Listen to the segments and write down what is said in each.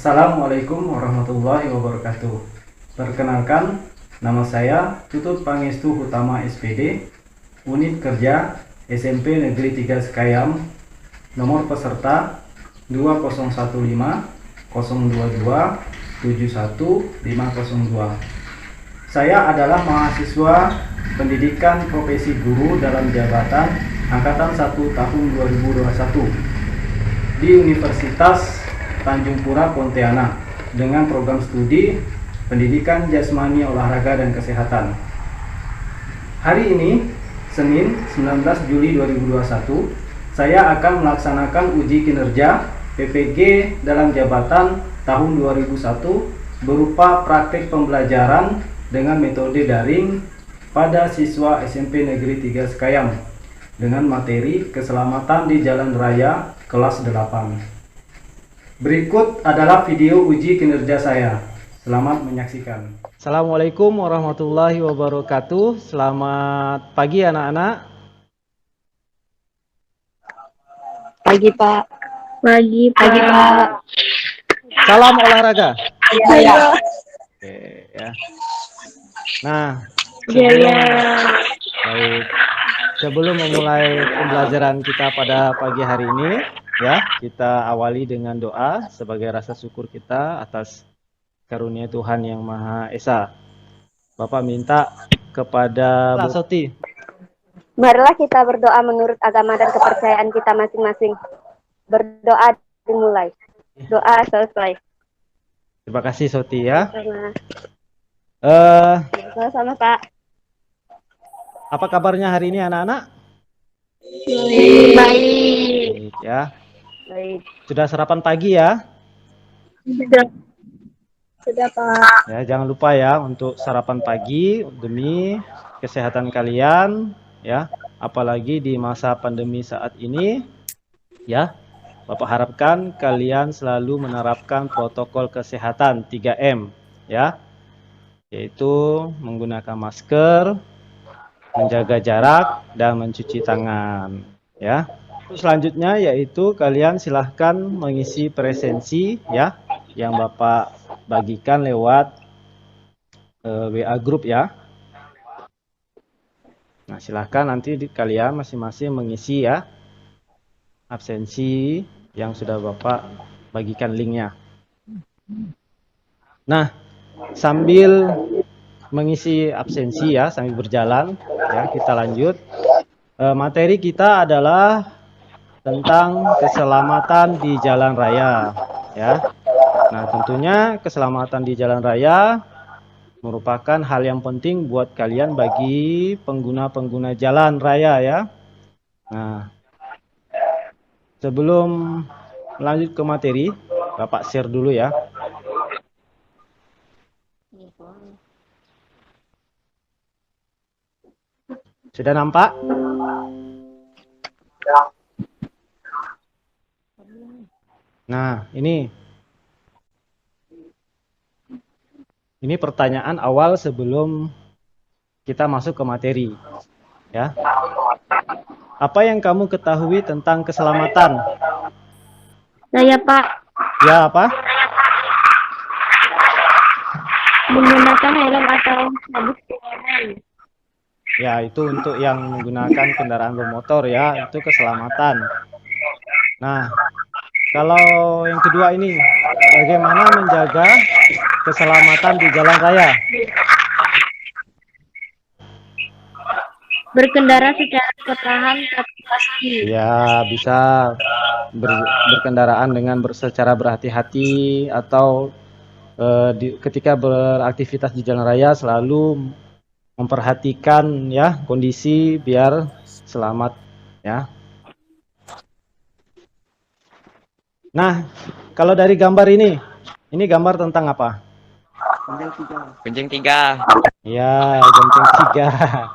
Assalamualaikum warahmatullahi wabarakatuh. Perkenalkan, nama saya Tutut Pangestu Hutama SPD, Unit Kerja SMP Negeri 3 Sekayam, nomor peserta 2015 022 71502. Saya adalah mahasiswa pendidikan profesi guru dalam jabatan Angkatan 1 tahun 2021 di Universitas Tanjung Pura Pontianak dengan program studi Pendidikan Jasmani, Olahraga, dan Kesehatan. Hari ini, Senin 19 Juli 2021, saya akan melaksanakan uji kinerja PPG dalam jabatan tahun 2001 berupa praktik pembelajaran dengan metode daring pada siswa SMP Negeri 3 Sekayam dengan materi keselamatan di jalan raya kelas 8. Berikut adalah video uji kinerja saya. Selamat menyaksikan. Assalamualaikum warahmatullahi wabarakatuh. Selamat pagi anak-anak. Pagi Pak. Pagi Pak. Salam olahraga. Iya. Oke, ya. Nah, Iya. baik. Sebelum memulai pembelajaran kita pada pagi hari ini, ya, kita awali dengan doa sebagai rasa syukur kita atas karunia Tuhan Yang Maha Esa. Bapak minta kepada Bu Soti. Marilah kita berdoa menurut agama dan kepercayaan kita masing-masing. Berdoa dimulai. Doa selesai. Terima kasih Soti ya. Sama-sama Pak. Apa kabarnya hari ini anak-anak? Baik. Baik ya. Baik. Sudah sarapan pagi ya? Sudah Pak. Ya, jangan lupa ya untuk sarapan pagi demi kesehatan kalian ya, apalagi di masa pandemi saat ini ya. Bapak harapkan kalian selalu menerapkan protokol kesehatan 3M ya, yaitu menggunakan masker, menjaga jarak, dan mencuci tangan ya. Selanjutnya yaitu kalian silahkan mengisi presensi ya yang Bapak bagikan lewat WA group ya. Nah, silahkan nanti kalian masing-masing mengisi ya absensi yang sudah Bapak bagikan linknya. Nah, sambil mengisi absensi ya, sambil berjalan ya, kita lanjut. Materi kita adalah tentang keselamatan di jalan raya ya. Nah, tentunya keselamatan di jalan raya merupakan hal yang penting buat kalian bagi pengguna-pengguna jalan raya ya. Nah, sebelum lanjut ke materi, Bapak share dulu ya. Sudah nampak? Nah, ini pertanyaan awal sebelum kita masuk ke materi. Ya. Apa yang kamu ketahui tentang keselamatan? Saya Pak. Ya, apa? Menggunakan helm atau sabuk pengaman. Ya, itu untuk yang menggunakan kendaraan bermotor ya, itu keselamatan. Nah, kalau yang kedua ini, bagaimana menjaga keselamatan di jalan raya? Berkendara secara perlahan tapi pasti. Ya, bisa berkendaraan dengan secara berhati-hati atau ketika beraktivitas di jalan raya selalu memperhatikan ya kondisi biar selamat ya. Nah, kalau dari gambar ini gambar tentang apa? Kencing 3. Ya, kencing 3.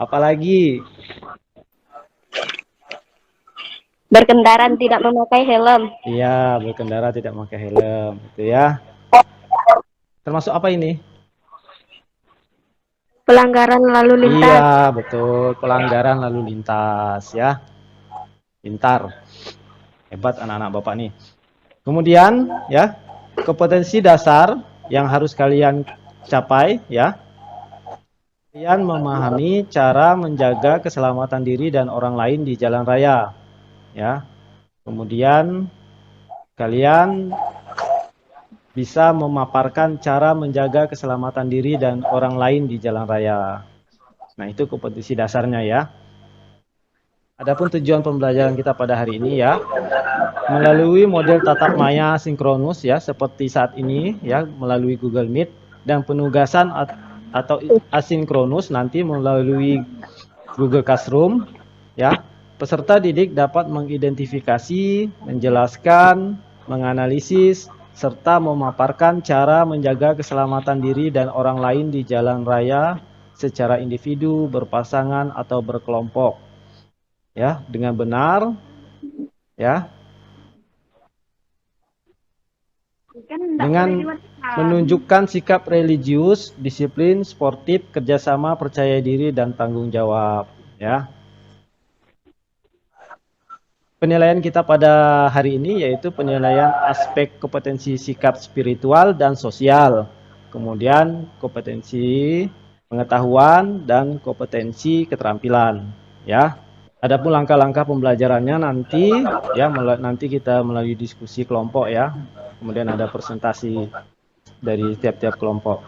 Apalagi? Berkendara tidak memakai helm. Iya, berkendara tidak memakai helm, itu ya. Termasuk apa ini? Pelanggaran lalu lintas. Iya, betul, pelanggaran lalu lintas ya. Pintar. Hebat anak-anak Bapak nih. Kemudian ya, kompetensi dasar yang harus kalian capai ya. Kalian memahami cara menjaga keselamatan diri dan orang lain di jalan raya ya. Kemudian kalian bisa memaparkan cara menjaga keselamatan diri dan orang lain di jalan raya. Nah, itu kompetensi dasarnya ya. Adapun tujuan pembelajaran kita pada hari ini ya, melalui model tatap maya sinkronus ya, seperti saat ini ya, melalui Google Meet, dan penugasan atau asinkronus nanti melalui Google Classroom ya. Peserta didik dapat mengidentifikasi, menjelaskan, menganalisis, serta memaparkan cara menjaga keselamatan diri dan orang lain di jalan raya secara individu, berpasangan, atau berkelompok. Ya, dengan benar, ya, dengan menunjukkan sikap religius, disiplin, sportif, kerjasama, percaya diri, dan tanggung jawab. Ya. Penilaian kita pada hari ini yaitu penilaian aspek kompetensi sikap spiritual dan sosial, kemudian kompetensi pengetahuan dan kompetensi keterampilan. Ya. Adapun langkah-langkah pembelajarannya nanti ya, nanti kita melalui diskusi kelompok ya. Kemudian ada presentasi dari tiap-tiap kelompok.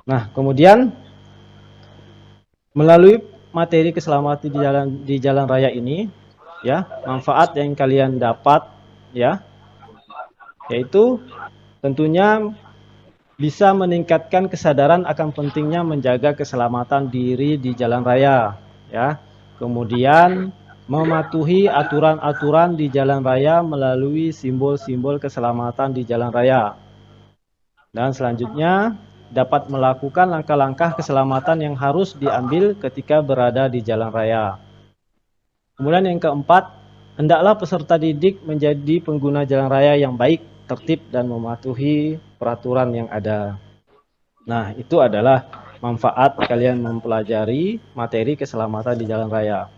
Nah, kemudian melalui materi keselamatan di jalan raya ini ya, manfaat yang kalian dapat ya, yaitu tentunya bisa meningkatkan kesadaran akan pentingnya menjaga keselamatan diri di jalan raya ya. Kemudian mematuhi aturan-aturan di jalan raya melalui simbol-simbol keselamatan di jalan raya. Dan selanjutnya dapat melakukan langkah-langkah keselamatan yang harus diambil ketika berada di jalan raya. Kemudian yang keempat, hendaklah peserta didik menjadi pengguna jalan raya yang baik, tertib, dan mematuhi peraturan yang ada. Nah, itu adalah manfaat kalian mempelajari materi keselamatan di jalan raya.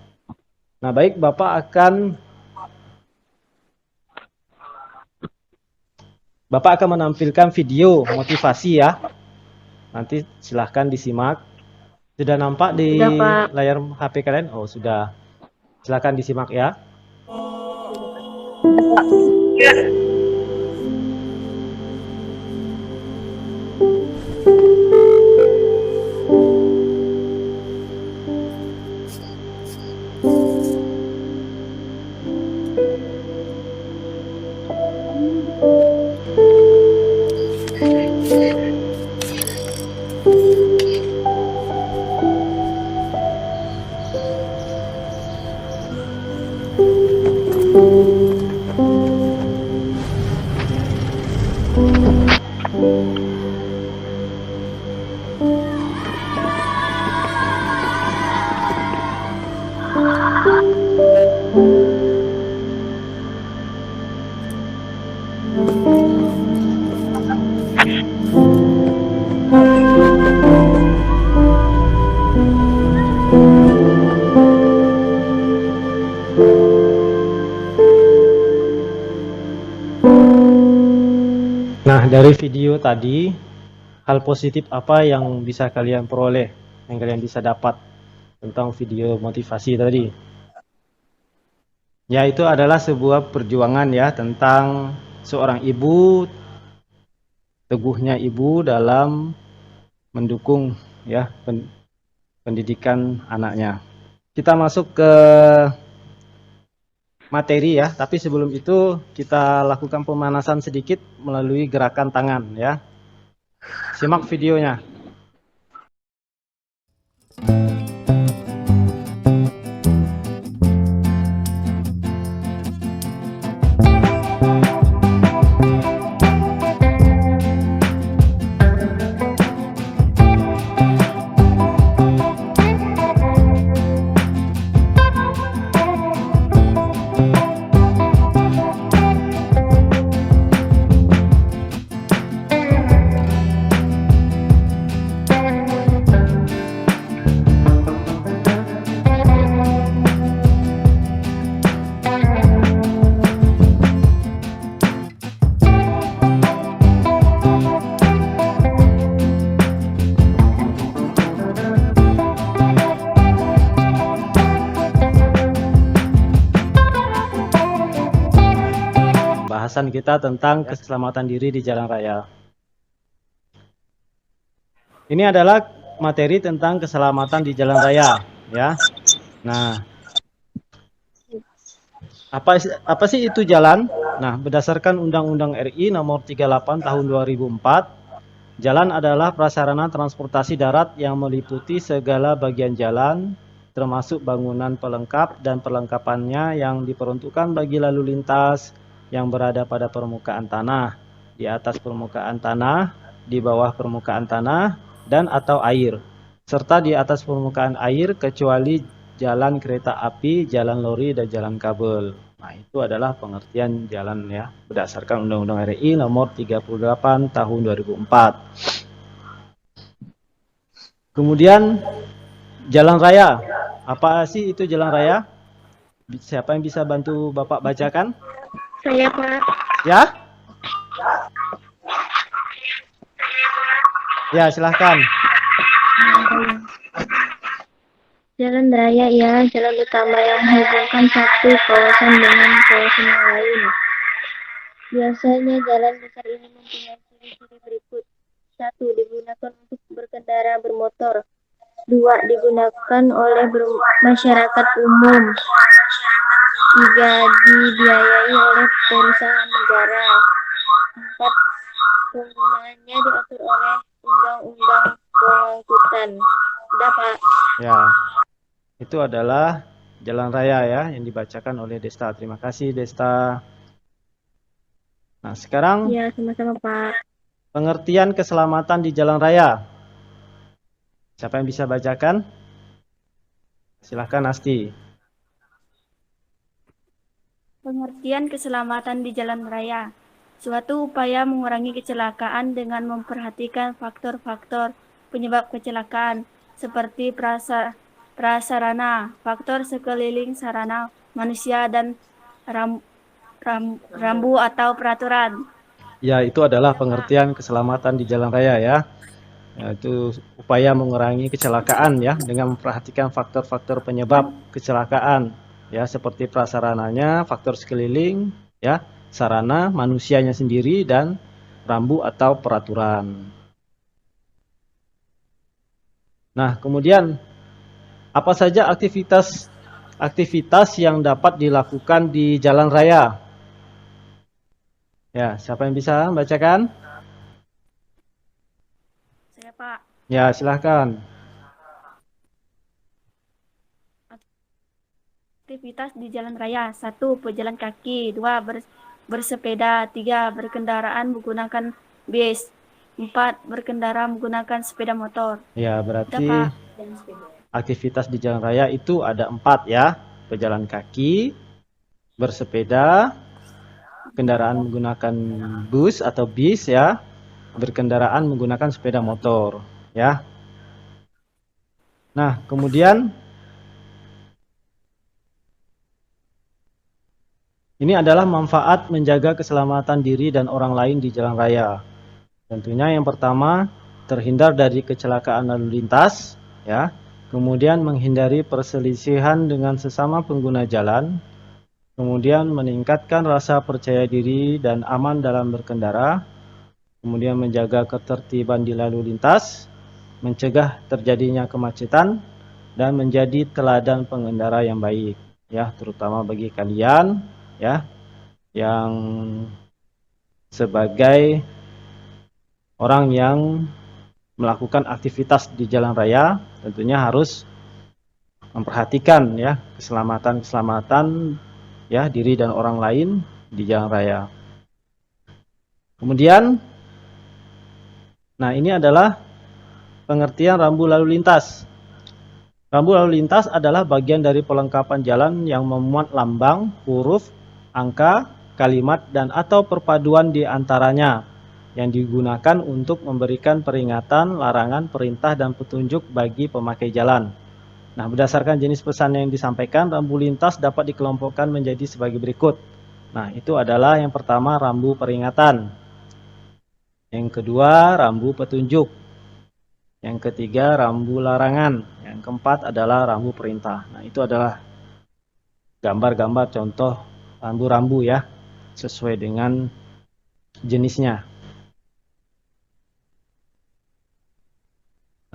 Nah, baik, Bapak akan menampilkan video motivasi ya. Nanti silahkan disimak. Sudah nampak di layar HP kalian? Oh, sudah. Silahkan disimak ya. Nah, dari video tadi, hal positif apa yang bisa kalian peroleh, yang kalian bisa dapat tentang video motivasi tadi? Ya, itu adalah sebuah perjuangan ya, tentang seorang ibu, teguhnya ibu dalam mendukung ya pendidikan anaknya. Kita masuk ke materi ya, tapi sebelum itu kita lakukan pemanasan sedikit melalui gerakan tangan ya. Simak videonya. pembahasan kita tentang keselamatan diri di jalan raya. Ini adalah materi tentang keselamatan di jalan raya, ya. Nah, apa sih itu jalan? Nah, berdasarkan Undang-Undang RI Nomor 38 Tahun 2004, jalan adalah prasarana transportasi darat yang meliputi segala bagian jalan, termasuk bangunan pelengkap dan perlengkapannya yang diperuntukkan bagi lalu lintas yang berada pada permukaan tanah, di atas permukaan tanah, di bawah permukaan tanah, dan atau air, serta di atas permukaan air kecuali jalan kereta api, jalan lori, dan jalan kabel. Nah, itu adalah pengertian jalan ya, berdasarkan Undang-Undang RI Nomor 38 Tahun 2004. Kemudian jalan raya. Apa sih itu jalan raya? Siapa yang bisa bantu Bapak bacakan? Saya, Pak. Ya? Ya, silahkan. Jalan raya ialah jalan utama yang menghubungkan satu kawasan dengan kawasan yang lain. Biasanya jalan besar ini mempunyai ciri-ciri berikut. 1. Digunakan untuk berkendara bermotor. 2. Digunakan oleh masyarakat umum. 3. Dibiayai oleh perusahaan negara. 4. Penggunaannya diatur oleh Undang-Undang Pengangkutan. Sudah, Pak. Ya. Itu adalah jalan raya ya yang dibacakan oleh Desta. Terima kasih Desta. Nah, sekarang Ya, sama-sama, Pak. pengertian keselamatan di jalan raya. Siapa yang bisa bacakan? Silahkan Asti. Pengertian keselamatan di jalan raya. Suatu upaya mengurangi kecelakaan dengan memperhatikan faktor-faktor penyebab kecelakaan seperti prasarana, faktor sekeliling sarana manusia, dan rambu atau peraturan. Ya, itu adalah pengertian keselamatan di jalan raya ya. Itu upaya mengurangi kecelakaan ya dengan memperhatikan faktor-faktor penyebab kecelakaan ya, seperti prasarananya, faktor sekeliling ya, sarana manusianya sendiri, dan rambu atau peraturan. Nah, kemudian apa saja aktivitas yang dapat dilakukan di jalan raya? Ya, siapa yang bisa bacakan? Saya, Pak. Ya, silahkan. Aktivitas di jalan raya. 1. Pejalan kaki. 2. Bersepeda. 3. Berkendaraan menggunakan bis. 4. Berkendara menggunakan sepeda motor. Ya, Sudah, berarti Pak. aktivitas di jalan raya itu ada 4 ya. Pejalan kaki, bersepeda, kendaraan menggunakan bus atau bis ya, berkendaraan menggunakan sepeda motor ya. Nah, kemudian ini adalah manfaat menjaga keselamatan diri dan orang lain di jalan raya. Tentunya yang pertama, terhindar dari kecelakaan lalu lintas ya. Kemudian menghindari perselisihan dengan sesama pengguna jalan. Kemudian meningkatkan rasa percaya diri dan aman dalam berkendara. Kemudian menjaga ketertiban di lalu lintas, mencegah terjadinya kemacetan, dan menjadi teladan pengendara yang baik ya, terutama bagi kalian ya yang sebagai orang yang melakukan aktivitas di jalan raya tentunya harus memperhatikan ya keselamatan ya diri dan orang lain di jalan raya. Kemudian, nah ini adalah pengertian rambu lalu lintas. Rambu lalu lintas adalah bagian dari pelengkapan jalan yang memuat lambang, huruf, angka, kalimat, dan atau perpaduan di antaranya yang digunakan untuk memberikan peringatan, larangan, perintah, dan petunjuk bagi pemakai jalan. Nah, berdasarkan jenis pesan yang disampaikan, rambu lintas dapat dikelompokkan menjadi sebagai berikut. Nah, itu adalah yang pertama rambu peringatan. Yang kedua, rambu petunjuk. Yang ketiga, rambu larangan. Yang keempat adalah rambu perintah. Nah, itu adalah gambar-gambar contoh rambu-rambu ya. sesuai dengan jenisnya.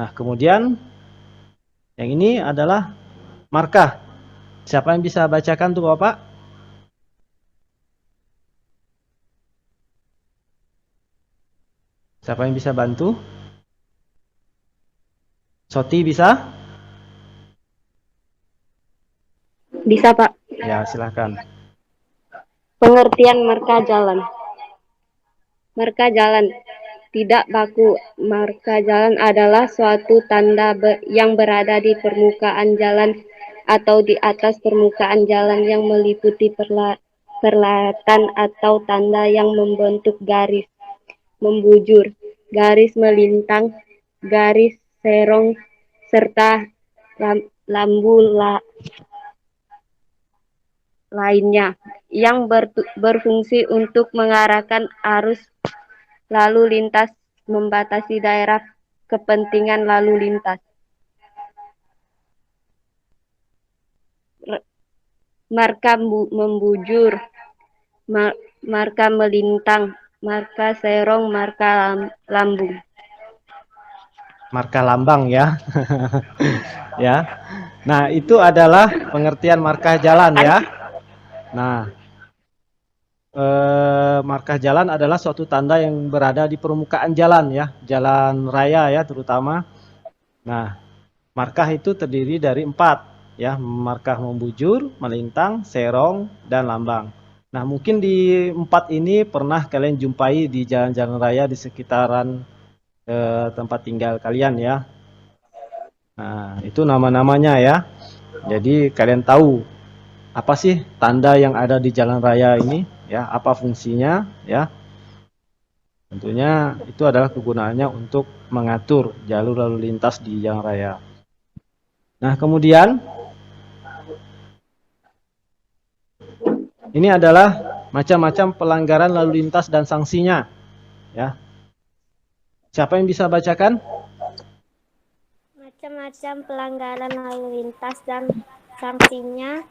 Nah, kemudian yang ini adalah markah. Siapa yang bisa bacakan tuh Bapak? Siapa yang bisa bantu? Soti bisa? Bisa, Pak. Ya, silahkan. Pengertian marka jalan. Marka jalan tidak baku. Marka jalan adalah suatu tanda yang berada di permukaan jalan atau di atas permukaan jalan yang meliputi perlatan atau tanda yang membentuk garis membujur, garis melintang, garis serong, serta lambu lainnya yang berfungsi untuk mengarahkan arus lalu lintas, membatasi daerah kepentingan lalu lintas. Marka membujur, marka melintang, marka serong, marka lambung. Marka lambang ya. Ya. Nah, itu adalah pengertian markah jalan ya. Nah, markah jalan adalah suatu tanda yang berada di permukaan jalan ya, jalan raya ya terutama. Nah, markah itu terdiri dari 4 ya, markah membujur, melintang, serong, dan lambang. Nah, mungkin di 4 ini pernah kalian jumpai di jalan-jalan raya di sekitaran tempat tinggal kalian ya. Nah, itu nama-namanya ya. Jadi kalian tahu apa sih tanda yang ada di jalan raya ini ya, apa fungsinya ya. Tentunya itu adalah kegunaannya untuk mengatur jalur lalu lintas di jalan raya. Nah, kemudian ini adalah macam-macam pelanggaran lalu lintas dan sanksinya ya. Siapa yang bisa bacakan? Macam-macam pelanggaran lalu lintas dan sanksinya.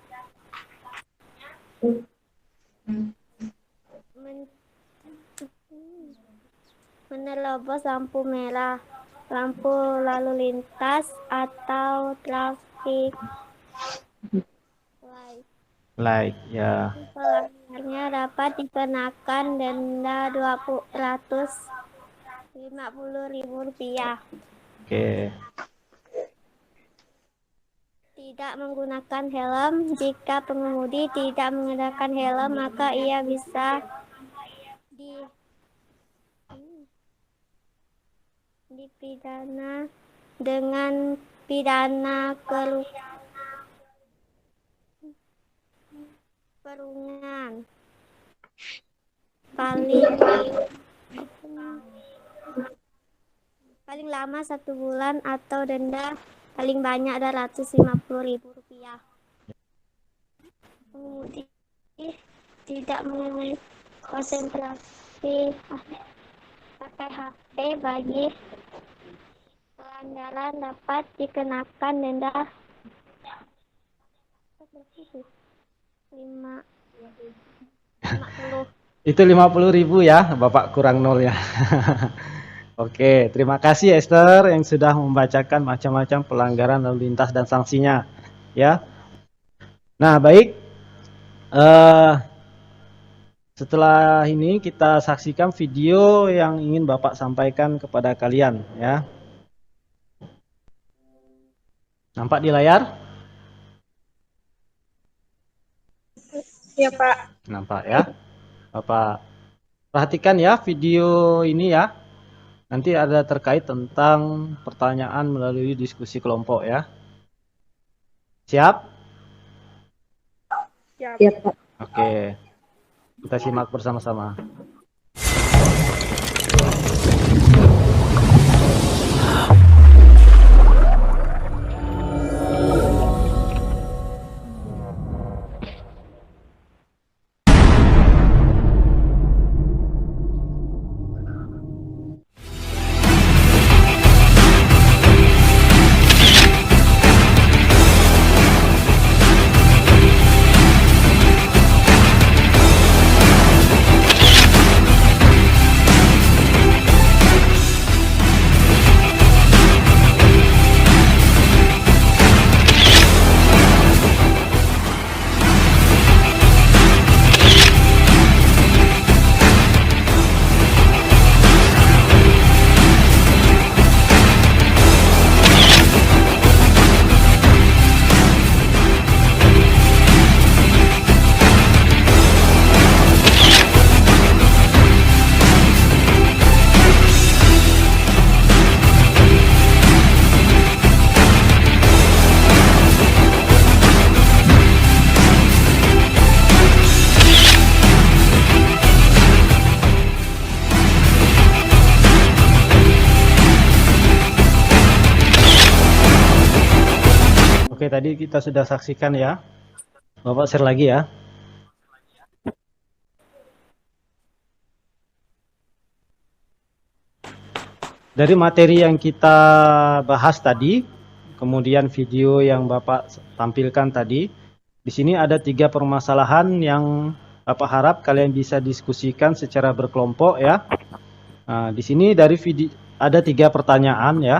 Menerobos lampu merah, lampu lalu lintas atau traffic Light ya. pelanggarnya dapat dikenakan denda Rp250.000. Oke. Tidak menggunakan helm. Jika pengemudi tidak menggunakan helm, maka ia bisa dipidana dengan pidana kurungan paling lama 1 bulan atau denda paling banyak Rp250.000. Pengemudi tidak mengenai konsentrasi pakai HP bagi pelanggaran dapat dikenakan denda 50. Itu 50.000 ya, Bapak kurang 0 ya. Oke, terima kasih Esther yang sudah membacakan macam-macam pelanggaran lalu lintas dan sanksinya ya. Nah, baik. Setelah ini kita saksikan video yang ingin Bapak sampaikan kepada kalian ya. Nampak di layar? Ya, Pak. Nampak ya. Bapak perhatikan ya video ini ya. Nanti ada terkait tentang pertanyaan melalui diskusi kelompok ya. Siap? Siap, Pak. Oke. Kita simak bersama-sama. Oke, tadi kita sudah saksikan ya. Bapak share lagi ya. Dari materi yang kita bahas tadi, kemudian video yang Bapak tampilkan tadi, di sini ada 3 permasalahan yang Bapak harap kalian bisa diskusikan secara berkelompok ya. Nah, di sini dari video ada 3 pertanyaan ya.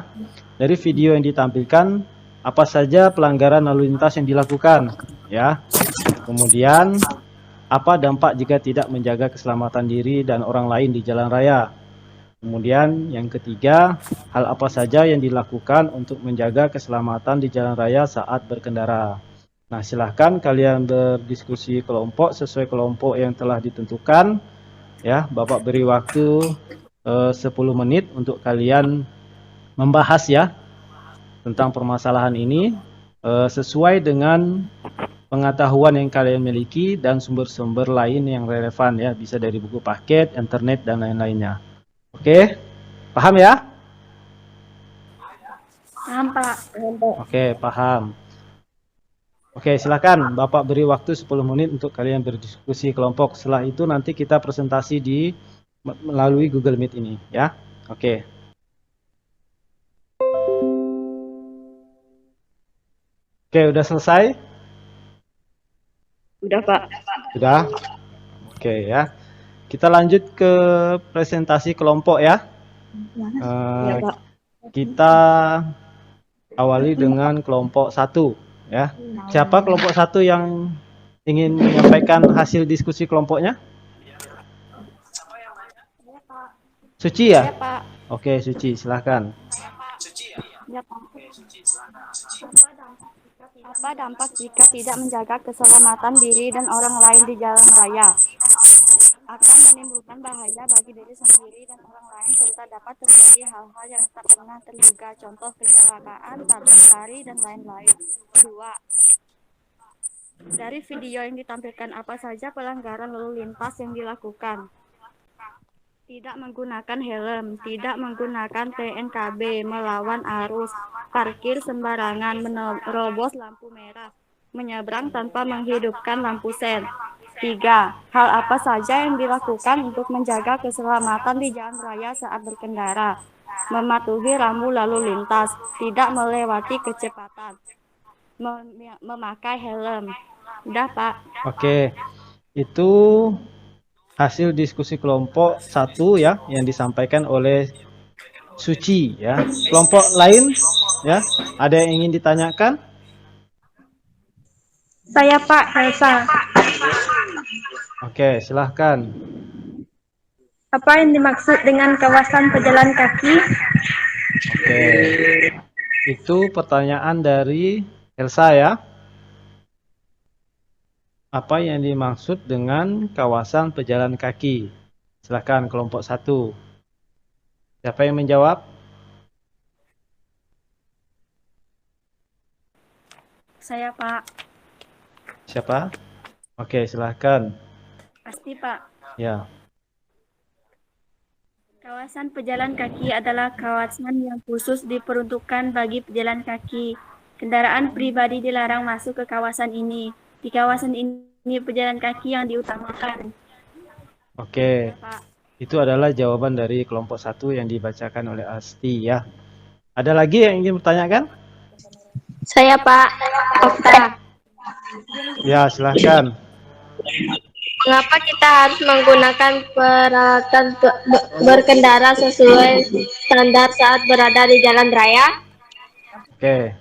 Dari video yang ditampilkan, apa saja pelanggaran lalu lintas yang dilakukan ya. Kemudian apa dampak jika tidak menjaga keselamatan diri dan orang lain di jalan raya. Kemudian yang ketiga, hal apa saja yang dilakukan untuk menjaga keselamatan di jalan raya saat berkendara. Nah, silahkan kalian berdiskusi kelompok sesuai kelompok yang telah ditentukan. Ya, Bapak beri waktu 10 menit untuk kalian membahas ya tentang permasalahan ini sesuai dengan pengetahuan yang kalian miliki dan sumber-sumber lain yang relevan ya, bisa dari buku paket, internet dan lain-lainnya. Oke, paham ya? Paham, Pak. Oke, paham. Oke, silakan Bapak beri waktu 10 menit untuk kalian berdiskusi kelompok. Setelah itu nanti kita presentasi melalui Google Meet ini ya. Oke. Oke, udah selesai? Udah, Pak. Sudah? Oke ya. Kita lanjut ke presentasi kelompok ya. Iya, Pak. Kita awali dengan kelompok 1 ya. Siapa kelompok 1 yang ingin menyampaikan hasil diskusi kelompoknya? Suci ya? Ya, Pak. Oke, Suci, silahkan. Ya, Pak. Apa dampak jika tidak menjaga keselamatan diri dan orang lain di jalan raya? Akan menimbulkan bahaya bagi diri sendiri dan orang lain serta dapat terjadi hal-hal yang tak pernah terduga, contoh kecelakaan, tabrak lari, dan lain-lain. 2. Dari video yang ditampilkan, apa saja pelanggaran lalu lintas yang dilakukan? Tidak menggunakan helm, tidak menggunakan TNKB, melawan arus, parkir sembarangan, menerobos lampu merah, menyeberang tanpa menghidupkan lampu sen. 3. Hal apa saja yang dilakukan untuk menjaga keselamatan di jalan raya saat berkendara? Mematuhi rambu lalu lintas, tidak melewati kecepatan, memakai helm. Udah, Pak. Oke. Itu hasil diskusi kelompok 1 ya yang disampaikan oleh Suci ya. Kelompok lain ya, ada yang ingin ditanyakan? Saya Pak, Elsa. Oke, silahkan. Apa yang dimaksud dengan kawasan pejalan kaki? Oke. Itu pertanyaan dari Elsa ya. Apa yang dimaksud dengan kawasan pejalan kaki? Silahkan kelompok 1. Siapa yang menjawab? Saya, Pak. Siapa? Oke, silahkan. Pasti, Pak. Ya. Kawasan pejalan kaki adalah kawasan yang khusus diperuntukkan bagi pejalan kaki. Kendaraan pribadi dilarang masuk ke kawasan ini. Di kawasan ini pejalan kaki yang diutamakan. Oke. Pak. Itu adalah jawaban dari kelompok 1 yang dibacakan oleh Asti ya. Ada lagi yang ingin bertanyakan? Saya Pak, Okta. Ya, silahkan. Mengapa kita harus menggunakan peralatan berkendara sesuai standar saat berada di jalan raya? Oke.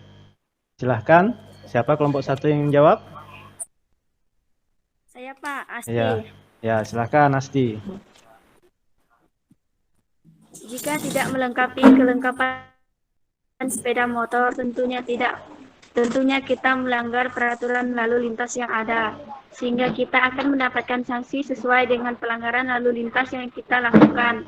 Silahkan. Siapa kelompok 1 yang menjawab? Saya, Pak. Asti. Ya. Ya, silahkan Asti. Jika tidak melengkapi kelengkapan sepeda motor, tentunya kita melanggar peraturan lalu lintas yang ada, sehingga kita akan mendapatkan sanksi sesuai dengan pelanggaran lalu lintas yang kita lakukan.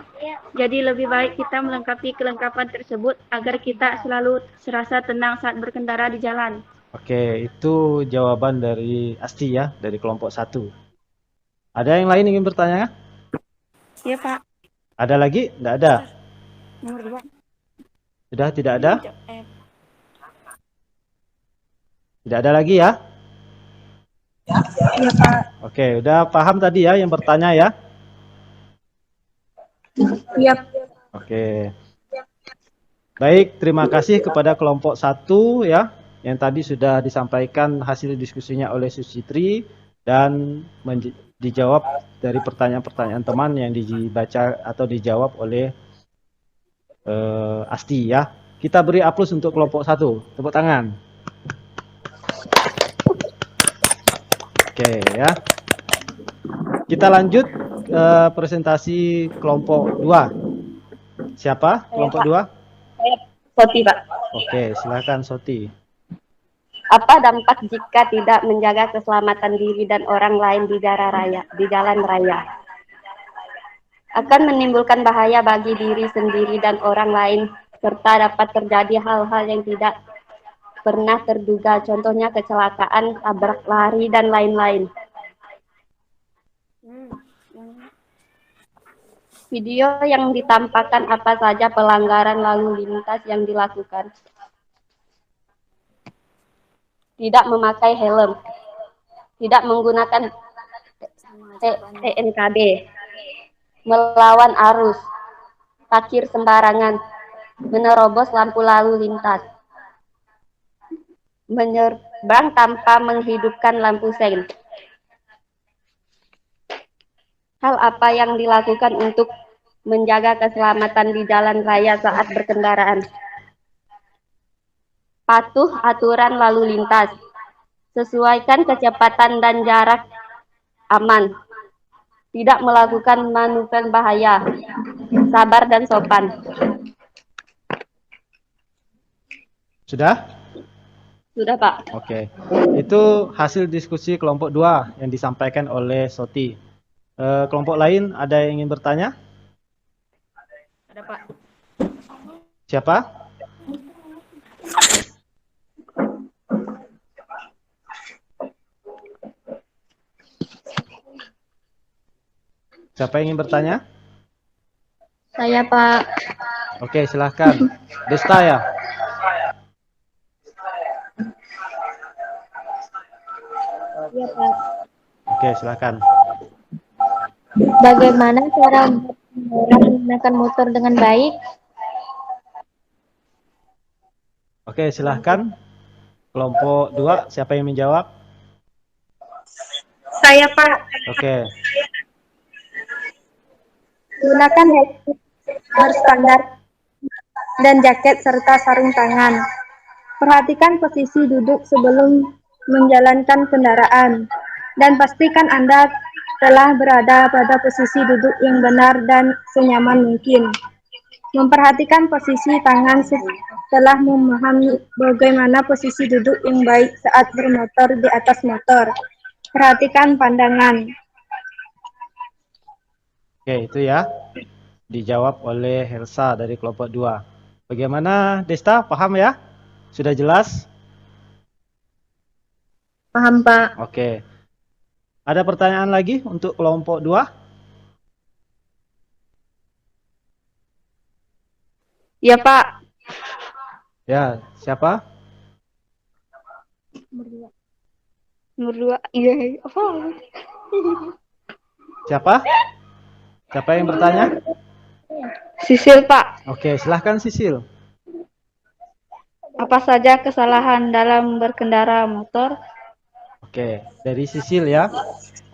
Jadi lebih baik kita melengkapi kelengkapan tersebut agar kita selalu serasa tenang saat berkendara di jalan. Oke, itu jawaban dari Asti ya, dari kelompok 1. Ada yang lain ingin bertanya? Iya, Pak. Ada lagi? Tidak ada. Nomor 2. Sudah tidak ada? Tidak ada lagi ya? Iya, Pak. Oke, udah paham tadi ya yang bertanya ya? Iya. Oke. Baik, terima kasih kepada kelompok 1 ya, yang tadi sudah disampaikan hasil diskusinya oleh Susitri dan dijawab dari pertanyaan-pertanyaan teman yang dibaca atau dijawab oleh Asti ya. Kita beri aplaus untuk kelompok 1. Tepuk tangan. Oke ya. Kita lanjut presentasi kelompok 2. Siapa kelompok 2? Soti, Pak. Oke, silakan Soti. Apa dampak jika tidak menjaga keselamatan diri dan orang lain di jalan raya? Akan menimbulkan bahaya bagi diri sendiri dan orang lain, serta dapat terjadi hal-hal yang tidak pernah terduga, contohnya kecelakaan, tabrak lari, dan lain-lain. Video yang ditampakkan apa saja pelanggaran lalu lintas yang dilakukan. Tidak memakai helm, tidak menggunakan TNKB, melawan arus, parkir sembarangan, menerobos lampu lalu lintas, menyeberang tanpa menghidupkan lampu sein. Hal apa yang dilakukan untuk menjaga keselamatan di jalan raya saat berkendaraan? Patuh aturan lalu lintas, sesuaikan kecepatan dan jarak aman, tidak melakukan manuver bahaya, sabar dan sopan. Sudah? Sudah, Pak. Oke. Itu hasil diskusi kelompok 2 yang disampaikan oleh Soti. Kelompok lain ada yang ingin bertanya? Ada, Pak. Siapa? Siapa yang ingin bertanya? Saya, Pak. Oke, silahkan. Desta ya? Iya, Pak. Oke, silahkan. Bagaimana cara menggunakan motor dengan baik? Oke, silahkan. Kelompok 2, siapa yang menjawab? Saya, Pak. Oke. Gunakan helm berstandar dan jaket serta sarung tangan. Perhatikan posisi duduk sebelum menjalankan kendaraan. Dan pastikan Anda telah berada pada posisi duduk yang benar dan senyaman mungkin. Memperhatikan posisi tangan setelah memahami bagaimana posisi duduk yang baik saat bermotor di atas motor. Perhatikan pandangan. Oke, itu ya. Dijawab oleh Helsa dari kelompok 2. Bagaimana Desta? Paham ya? Sudah jelas? Paham, Pak. Oke. Ada pertanyaan lagi untuk kelompok 2? Iya, Pak. Ya, siapa? Nomor 2. Iya. Siapa? Siapa yang bertanya? Sisil, Pak. Oke, silahkan Sisil. Apa saja kesalahan dalam berkendara motor? Oke, dari Sisil ya.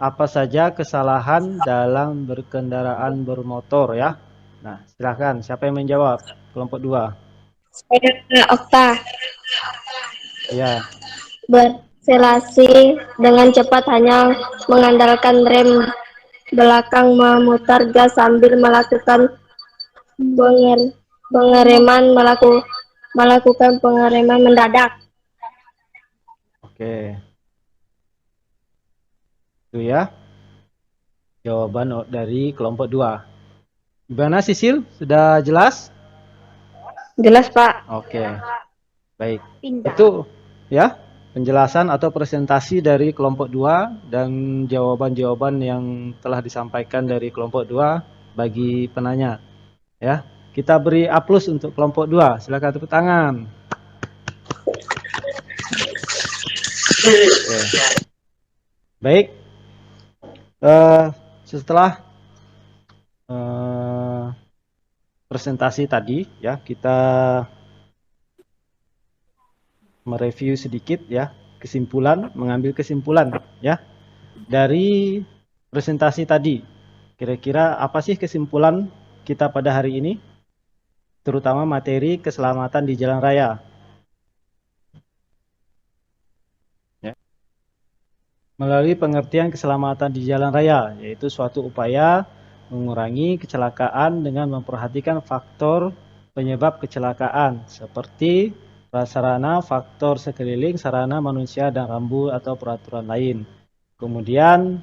Apa saja kesalahan dalam berkendaraan bermotor ya? Nah, silahkan. Siapa yang menjawab? Kelompok 2. Saya, Okta. Ya. Berselasi dengan cepat hanya mengandalkan rem belakang, memutar gas sambil melakukan pengereman, melakukan pengereman mendadak. Oke. Itu ya. Jawaban dari kelompok 2. Gimana Sisil? Sudah jelas? Jelas, Pak. Oke. Baik. Itu ya penjelasan atau presentasi dari kelompok 2 dan jawaban-jawaban yang telah disampaikan dari kelompok 2 bagi penanya. Ya, kita beri aplaus untuk kelompok 2. Silakan tepuk tangan. Oke. Baik. Setelah presentasi tadi ya, kita mereview sedikit ya, mengambil kesimpulan ya dari presentasi tadi. Kira-kira apa sih kesimpulan kita pada hari ini, terutama materi keselamatan di jalan raya? Ya. Melalui pengertian keselamatan di jalan raya, yaitu suatu upaya mengurangi kecelakaan dengan memperhatikan faktor penyebab kecelakaan seperti prasarana, faktor sekeliling, sarana manusia dan rambu atau peraturan lain. Kemudian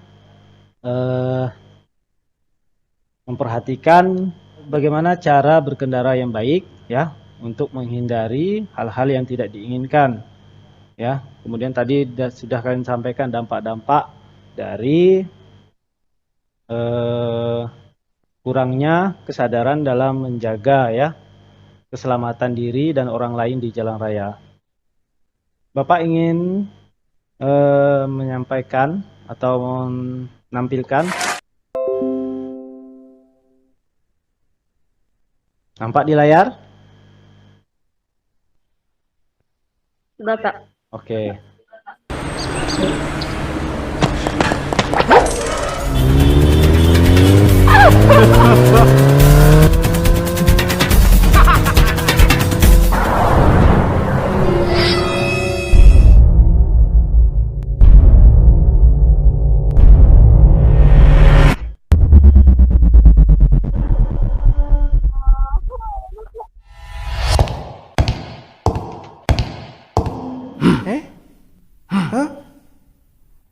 memperhatikan bagaimana cara berkendara yang baik ya untuk menghindari hal-hal yang tidak diinginkan ya. Kemudian tadi sudah kalian sampaikan dampak-dampak dari kurangnya kesadaran dalam menjaga ya keselamatan diri dan orang lain di jalan raya. Bapak ingin menyampaikan atau menampilkan. Nampak di layar? Bapak. Oke.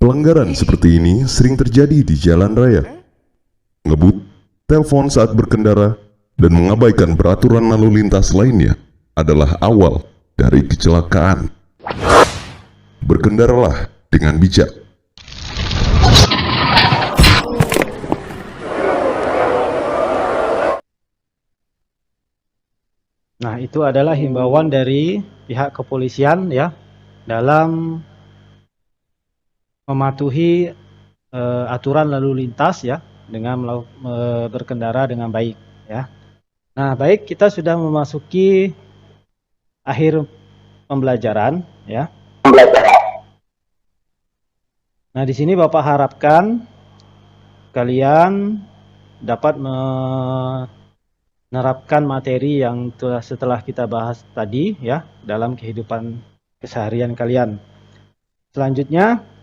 Pelanggaran seperti ini sering terjadi di jalan raya. Ngebut, telepon saat berkendara, dan mengabaikan peraturan lalu lintas lainnya adalah awal dari kecelakaan. Berkendaralah dengan bijak. Nah, itu adalah himbauan dari pihak kepolisian ya dalam mematuhi aturan lalu lintas ya dengan berkendara dengan baik ya. Nah, baik, kita sudah memasuki akhir pembelajaran ya. Nah, di sini Bapak harapkan kalian dapat menerapkan materi yang setelah kita bahas tadi ya dalam kehidupan keseharian kalian. Selanjutnya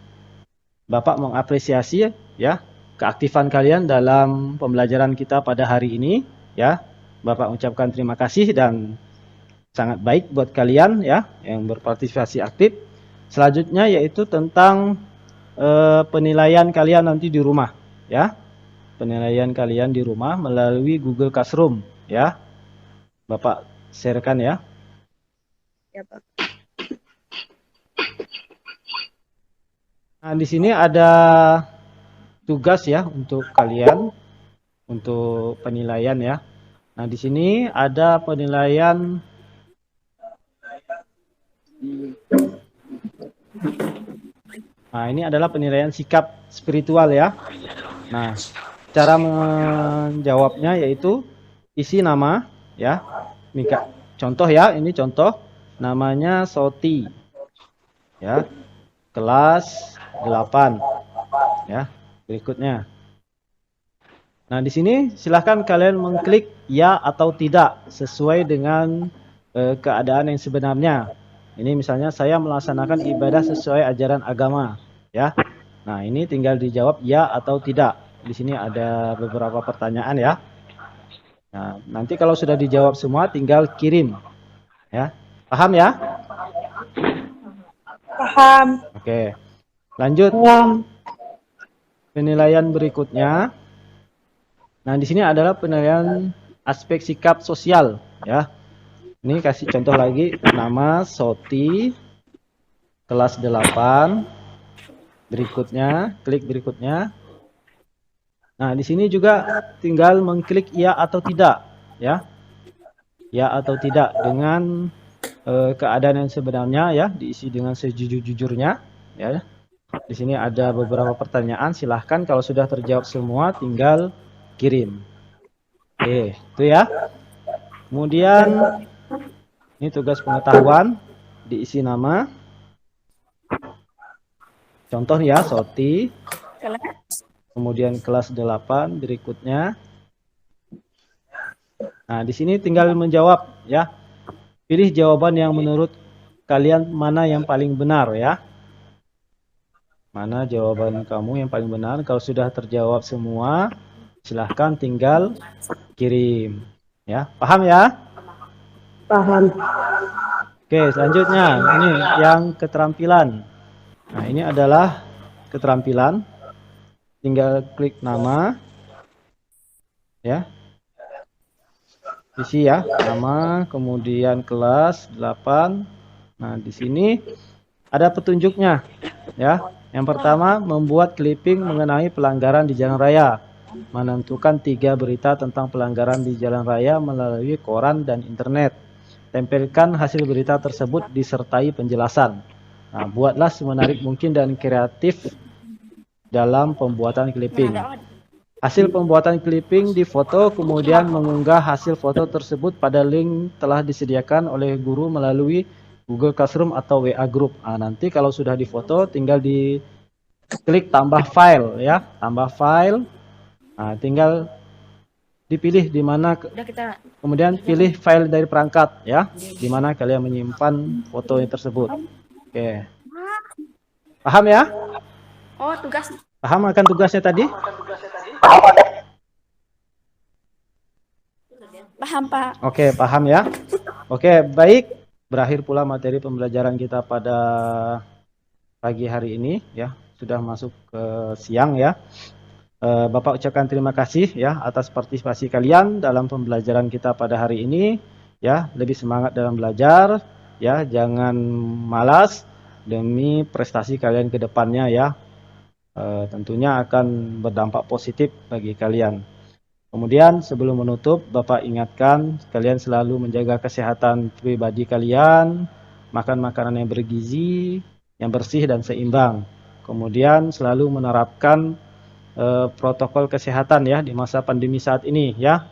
Bapak mengapresiasi ya keaktifan kalian dalam pembelajaran kita pada hari ini ya. Bapak ucapkan terima kasih dan sangat baik buat kalian ya yang berpartisipasi aktif. Selanjutnya yaitu tentang penilaian kalian nanti di rumah ya. Penilaian kalian di rumah melalui Google Classroom ya. Bapak sharekan ya. Ya, Pak. Nah, di sini ada tugas ya untuk kalian untuk penilaian ya. Nah, di sini ada penilaian Nah, ini adalah penilaian sikap spiritual ya. Nah, cara menjawabnya yaitu isi nama ya. Contoh ya, ini contoh namanya Soti. Ya. Kelas 8 ya. Berikutnya. Nah, di sini silahkan kalian mengklik ya atau tidak sesuai dengan keadaan yang sebenarnya. Ini misalnya saya melaksanakan ibadah sesuai ajaran agama ya. Nah, ini tinggal dijawab ya atau tidak. Di sini ada beberapa pertanyaan ya. Nah, nanti kalau sudah dijawab semua tinggal kirim ya. Paham ya? Paham. Oke. Lanjut. Penilaian berikutnya. Nah, di sini adalah penilaian aspek sikap sosial ya. Ini kasih contoh lagi, nama Soti, kelas 8. Berikutnya, klik berikutnya. Nah, di sini juga tinggal mengklik ya atau tidak ya. Ya atau tidak dengan keadaan yang sebenarnya ya, diisi dengan sejujur-jujurnya ya. Di sini ada beberapa pertanyaan, silahkan kalau sudah terjawab semua tinggal kirim. Oke, itu ya. Kemudian ini tugas pengetahuan, diisi nama. Contoh ya, Soti. Kemudian kelas 8 berikutnya. Nah, di sini tinggal menjawab ya. Pilih jawaban yang menurut kalian mana yang paling benar ya. Mana jawaban kamu yang paling benar? Kalau sudah terjawab semua, silahkan tinggal kirim. Ya, paham ya? Paham. Oke, selanjutnya ini yang keterampilan. Nah, ini adalah keterampilan. Tinggal klik nama. Ya. Isi ya, nama, kemudian kelas 8. Nah, di sini ada petunjuknya. Ya. Yang pertama, membuat clipping mengenai pelanggaran di jalan raya. Menentukan 3 berita tentang pelanggaran di jalan raya melalui koran dan internet. Tempelkan hasil berita tersebut disertai penjelasan. Nah, buatlah semenarik mungkin dan kreatif dalam pembuatan clipping. Hasil pembuatan clipping difoto, kemudian mengunggah hasil foto tersebut pada link telah disediakan oleh guru melalui Google Classroom atau WA Group. Nah, nanti kalau sudah difoto tinggal diklik tambah file ya, tambah file. Nah, tinggal dipilih di mana, kemudian pilih file dari perangkat ya, di mana kalian menyimpan foto tersebut. Oke. Paham ya? Oh, tugas. Paham akan tugasnya tadi? Paham, Pak. Oke, paham ya. Oke, baik. Berakhir pula materi pembelajaran kita pada pagi hari ini ya. Sudah masuk ke siang ya. Bapak ucapkan terima kasih ya atas partisipasi kalian dalam pembelajaran kita pada hari ini ya. Lebih semangat dalam belajar ya, jangan malas demi prestasi kalian ke depannya ya. Tentunya akan berdampak positif bagi kalian. Kemudian sebelum menutup, Bapak ingatkan kalian selalu menjaga kesehatan pribadi kalian, makan makanan yang bergizi, yang bersih dan seimbang. Kemudian selalu menerapkan protokol kesehatan ya di masa pandemi saat ini ya.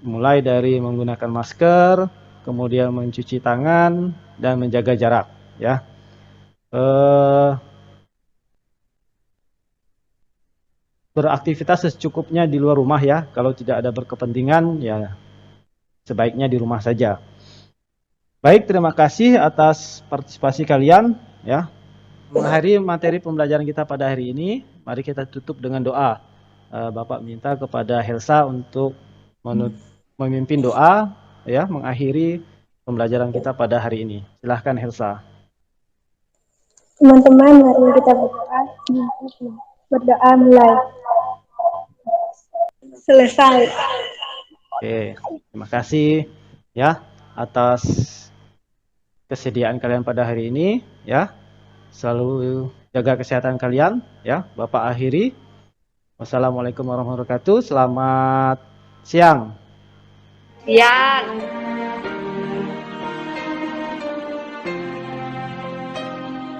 Mulai dari menggunakan masker, kemudian mencuci tangan dan menjaga jarak ya. Beraktivitas secukupnya di luar rumah ya. Kalau tidak ada berkepentingan ya sebaiknya di rumah saja. Baik, terima kasih atas partisipasi kalian ya. Mengakhiri materi pembelajaran kita pada hari ini, mari kita tutup dengan doa. Bapak minta kepada Helsa untuk memimpin doa ya, mengakhiri pembelajaran kita pada hari ini. Silahkan Helsa. Teman-teman, mari kita berdoa. Berdoa mulai. Selesai. Oke, terima kasih ya atas kesediaan kalian pada hari ini ya. Selalu jaga kesehatan kalian ya. Bapak akhiri. Wassalamualaikum warahmatullahi wabarakatuh. Selamat siang. Siang.